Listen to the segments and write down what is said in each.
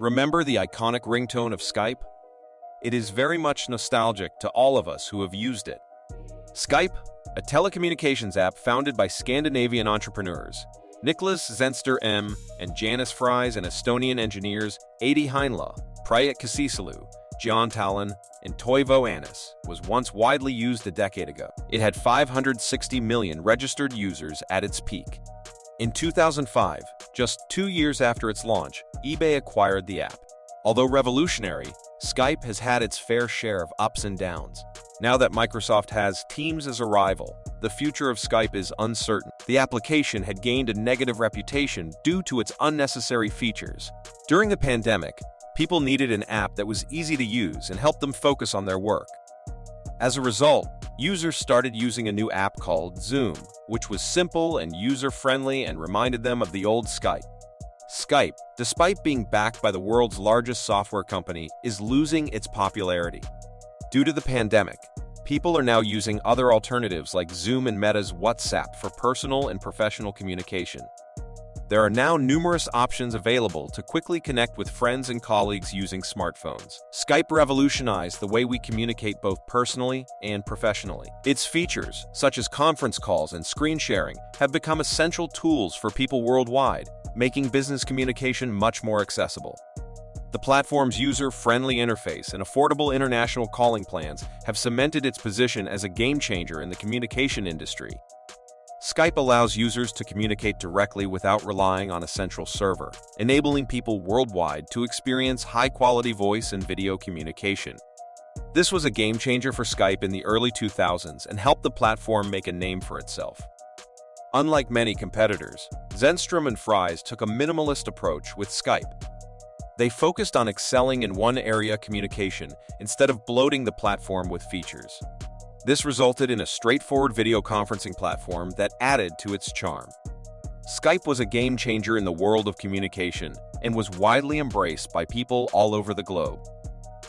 Remember the iconic ringtone of Skype? It is very much nostalgic to all of us who have used it. Skype, a telecommunications app founded by Scandinavian entrepreneurs Niklas Zenster and Janis Fries and Estonian engineers Adi Heinla, Prayat Kasisilu, John Talon, and Toivo Annis, was once widely used a decade ago. It had 560 million registered users at its peak. In 2005, just 2 years after its launch, eBay acquired the app. Although revolutionary, Skype has had its fair share of ups and downs. Now that Microsoft has Teams as a rival, the future of Skype is uncertain. The application had gained a negative reputation due to its unnecessary features. During the pandemic, people needed an app that was easy to use and helped them focus on their work. As a result, users started using a new app called Zoom, which was simple and user-friendly and reminded them of the old Skype. Skype, despite being backed by the world's largest software company, is losing its popularity. Due to the pandemic, people are now using other alternatives like Zoom and Meta's WhatsApp for personal and professional communication. There are now numerous options available to quickly connect with friends and colleagues using smartphones. Skype revolutionized the way we communicate both personally and professionally. Its features, such as conference calls and screen sharing, have become essential tools for people worldwide, making business communication much more accessible. The platform's user-friendly interface and affordable international calling plans have cemented its position as a game-changer in the communication industry. Skype allows users to communicate directly without relying on a central server, enabling people worldwide to experience high-quality voice and video communication. This was a game-changer for Skype in the early 2000s and helped the platform make a name for itself. Unlike many competitors, Zenstrom and Fries took a minimalist approach with Skype. They focused on excelling in one area communication instead of bloating the platform with features. This resulted in a straightforward video conferencing platform that added to its charm. Skype was a game-changer in the world of communication and was widely embraced by people all over the globe.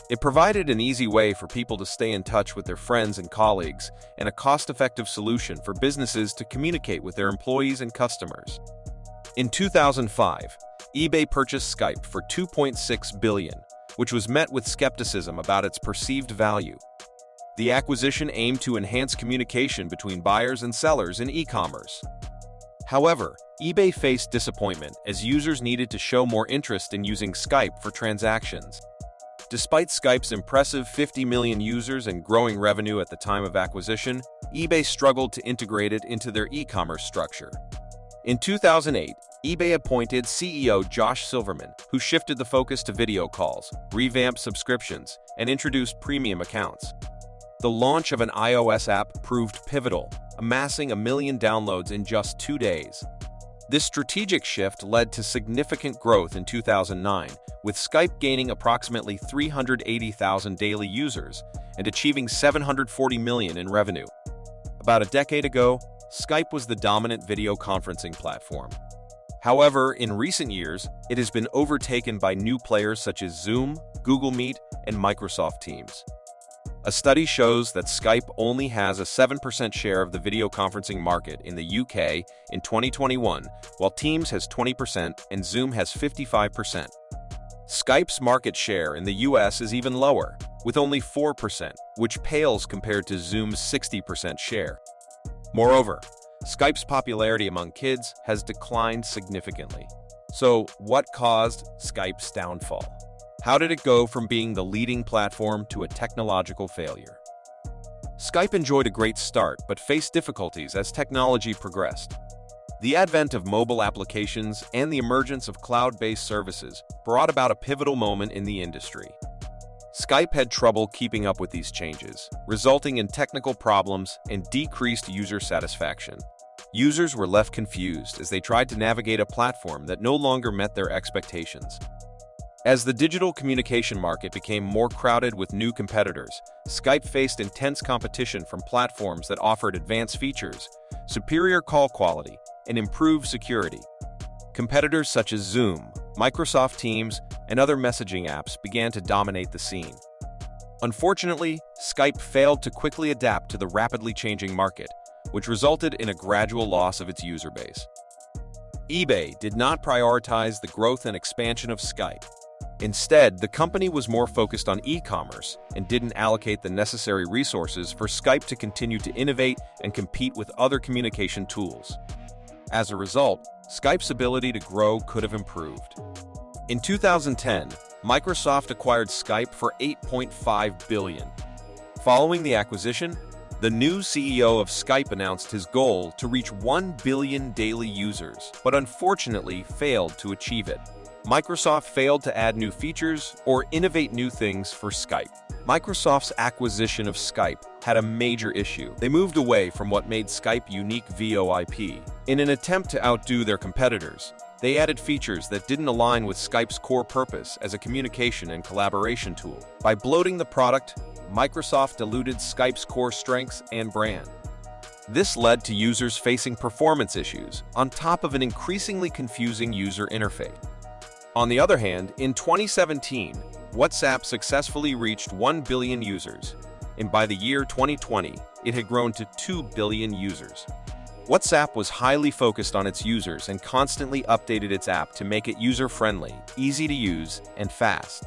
It provided an easy way for people to stay in touch with their friends and colleagues and a cost-effective solution for businesses to communicate with their employees and customers. In 2005, eBay purchased Skype for $2.6 billion, which was met with skepticism about its perceived value. The acquisition aimed to enhance communication between buyers and sellers in e-commerce. However, eBay faced disappointment as users needed to show more interest in using Skype for transactions. Despite Skype's impressive 50 million users and growing revenue at the time of acquisition, eBay struggled to integrate it into their e-commerce structure. In 2008, eBay appointed CEO Josh Silverman, who shifted the focus to video calls, revamped subscriptions, and introduced premium accounts. The launch of an iOS app proved pivotal, amassing 1 million downloads in just 2 days. This strategic shift led to significant growth in 2009, with Skype gaining approximately 380,000 daily users and achieving $740 million in revenue. About a decade ago, Skype was the dominant video conferencing platform. However, in recent years, it has been overtaken by new players such as Zoom, Google Meet, and Microsoft Teams. A study shows that Skype only has a 7% share of the video conferencing market in the UK in 2021, while Teams has 20% and Zoom has 55%. Skype's market share in the US is even lower, with only 4%, which pales compared to Zoom's 60% share. Moreover, Skype's popularity among kids has declined significantly. So, what caused Skype's downfall? How did it go from being the leading platform to a technological failure? Skype enjoyed a great start but faced difficulties as technology progressed. The advent of mobile applications and the emergence of cloud-based services brought about a pivotal moment in the industry. Skype had trouble keeping up with these changes, resulting in technical problems and decreased user satisfaction. Users were left confused as they tried to navigate a platform that no longer met their expectations. As the digital communication market became more crowded with new competitors, Skype faced intense competition from platforms that offered advanced features, superior call quality, and improved security. Competitors such as Zoom, Microsoft Teams, and other messaging apps began to dominate the scene. Unfortunately, Skype failed to quickly adapt to the rapidly changing market, which resulted in a gradual loss of its user base. eBay did not prioritize the growth and expansion of Skype. Instead, the company was more focused on e-commerce and didn't allocate the necessary resources for Skype to continue to innovate and compete with other communication tools. As a result, Skype's ability to grow could have improved. In 2010, Microsoft acquired Skype for $8.5 billion. Following the acquisition, the new CEO of Skype announced his goal to reach 1 billion daily users, but unfortunately failed to achieve it. Microsoft failed to add new features or innovate new things for Skype. Microsoft's acquisition of Skype had a major issue. They moved away from what made Skype unique VoIP. In an attempt to outdo their competitors, they added features that didn't align with Skype's core purpose as a communication and collaboration tool. By bloating the product, Microsoft diluted Skype's core strengths and brand. This led to users facing performance issues, on top of an increasingly confusing user interface. On the other hand, in 2017, WhatsApp successfully reached 1 billion users, and by the year 2020, it had grown to 2 billion users. WhatsApp was highly focused on its users and constantly updated its app to make it user-friendly, easy to use, and fast.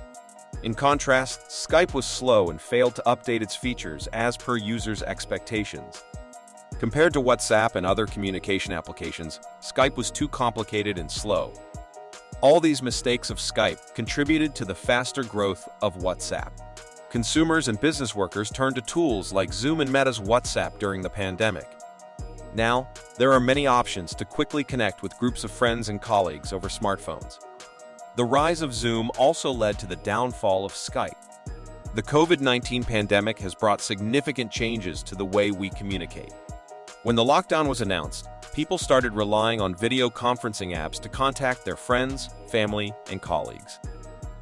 In contrast, Skype was slow and failed to update its features as per users' expectations. Compared to WhatsApp and other communication applications, Skype was too complicated and slow. All these mistakes of Skype contributed to the faster growth of WhatsApp. Consumers and business workers turned to tools like Zoom and Meta's WhatsApp during the pandemic. Now, there are many options to quickly connect with groups of friends and colleagues over smartphones. The rise of Zoom also led to the downfall of Skype. The COVID-19 pandemic has brought significant changes to the way we communicate. When the lockdown was announced, people started relying on video conferencing apps to contact their friends, family, and colleagues.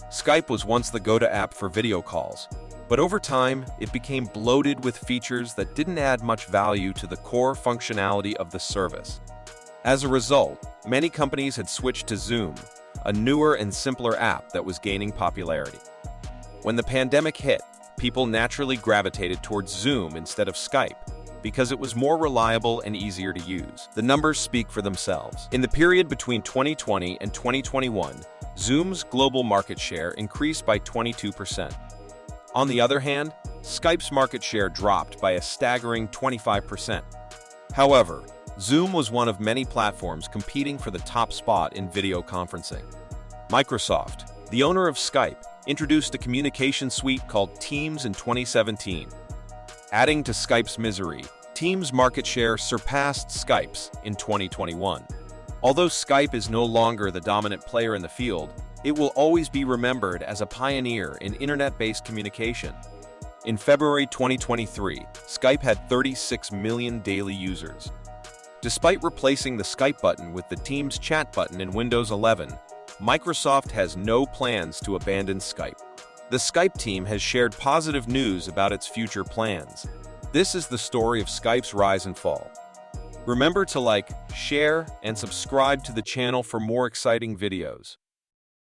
Skype was once the go-to app for video calls, but over time, it became bloated with features that didn't add much value to the core functionality of the service. As a result, many companies had switched to Zoom, a newer and simpler app that was gaining popularity. When the pandemic hit, people naturally gravitated towards Zoom instead of Skype, because it was more reliable and easier to use. The numbers speak for themselves. In the period between 2020 and 2021, Zoom's global market share increased by 22%. On the other hand, Skype's market share dropped by a staggering 25%. However, Zoom was one of many platforms competing for the top spot in video conferencing. Microsoft, the owner of Skype, introduced a communication suite called Teams in 2017. Adding to Skype's misery, Teams' market share surpassed Skype's in 2021. Although Skype is no longer the dominant player in the field, it will always be remembered as a pioneer in internet-based communication. In February 2023, Skype had 36 million daily users. Despite replacing the Skype button with the Teams chat button in Windows 11, Microsoft has no plans to abandon Skype. The Skype team has shared positive news about its future plans. This is the story of Skype's rise and fall. Remember to like, share, and subscribe to the channel for more exciting videos.